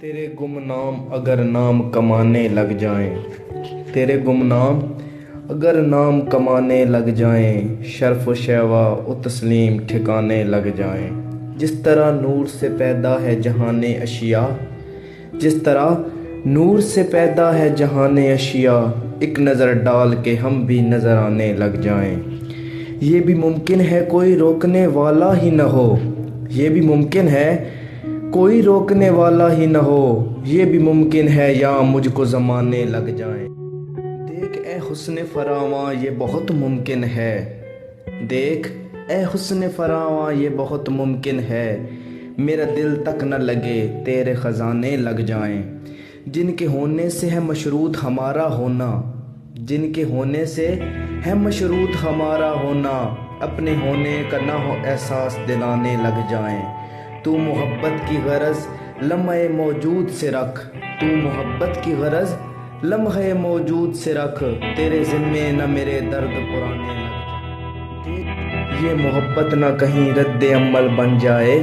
تیرے گمنام اگر نام کمانے لگ جائیں، تیرے گمنام اگر نام کمانے لگ جائیں، شرف و شیوا و تسلیم ٹھکانے لگ جائیں۔ جس طرح نور سے پیدا ہے جہان اشیاء، جس طرح نور سے پیدا ہے جہان اشیاء، ایک نظر ڈال کے ہم بھی نظر آنے لگ جائیں۔ یہ بھی ممکن ہے کوئی روکنے والا ہی نہ ہو، یہ بھی ممکن ہے کوئی روکنے والا ہی نہ ہو، یہ بھی ممکن ہے یا مجھ کو زمانے لگ جائیں۔ دیکھ اے حسن فراواں یہ بہت ممکن ہے، دیکھ اے حسن فراواں یہ بہت ممکن ہے، میرا دل تک نہ لگے تیرے خزانے لگ جائیں۔ جن کے ہونے سے ہے مشروط ہمارا ہونا، جن کے ہونے سے ہے مشروط ہمارا ہونا، اپنے ہونے کا نہ ہو احساس دلانے لگ جائیں۔ تو محبت کی غرض لمحے موجود سے رکھ، تو محبت کی غرض لمحے موجود سے رکھ، تیرے ذمے نہ میرے درد پرانے لگ جائیں۔ یہ محبت نہ کہیں رد عمل بن جائے،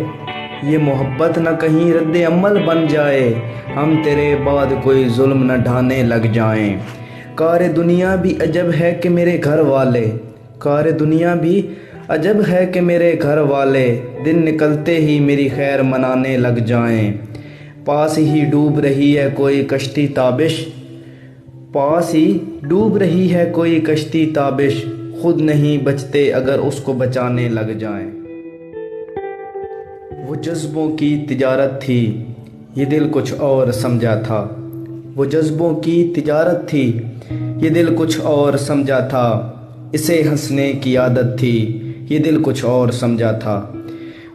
یہ محبت نہ کہیں رد عمل بن جائے، ہم تیرے بعد کوئی ظلم نہ ڈھانے لگ جائیں۔ کار دنیا بھی عجب ہے کہ میرے گھر والے، کار دنیا بھی عجب ہے کہ میرے گھر والے، دن نکلتے ہی میری خیر منانے لگ جائیں۔ پاس ہی ڈوب رہی ہے کوئی کشتی تابش، پاس ہی ڈوب رہی ہے کوئی کشتی تابش، خود نہیں بچتے اگر اس کو بچانے لگ جائیں۔ وہ جذبوں کی تجارت تھی یہ دل کچھ اور سمجھا تھا، وہ جذبوں کی تجارت تھی یہ دل کچھ اور سمجھا تھا، اسے ہنسنے کی عادت تھی یہ دل کچھ اور سمجھا تھا۔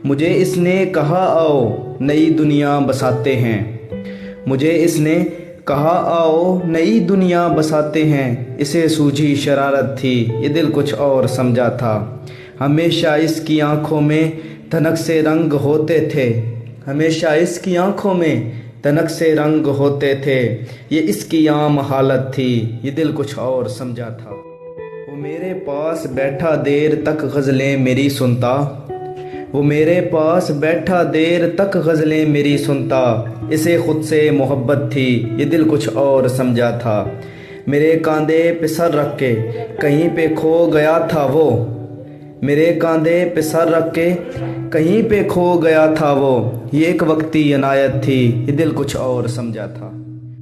مجھے اس نے کہا آؤ نئی دنیا بساتے ہیں، مجھے اس نے کہا آؤ نئی دنیا بساتے ہیں، اسے سوجھی شرارت تھی یہ دل کچھ اور سمجھا تھا۔ ہمیشہ اس کی آنکھوں میں تنک سے رنگ ہوتے تھے، ہمیشہ اس کی آنکھوں میں تنک سے رنگ ہوتے تھے، یہ اس کی عام حالت تھی یہ دل کچھ اور سمجھا تھا۔ وہ میرے پاس بیٹھا دیر تک غزلیں میری سنتا، وہ میرے پاس بیٹھا دیر تک غزلیں میری سنتا، اسے خود سے محبت تھی یہ دل کچھ اور سمجھا تھا۔ میرے کاندھے پہ سر رکھ کے کہیں پہ کھو گیا تھا وہ، میرے کاندھے پہ سر رکھ کے کہیں پہ کھو گیا تھا وہ، یہ ایک وقتی عنایت تھی یہ دل کچھ اور سمجھا تھا۔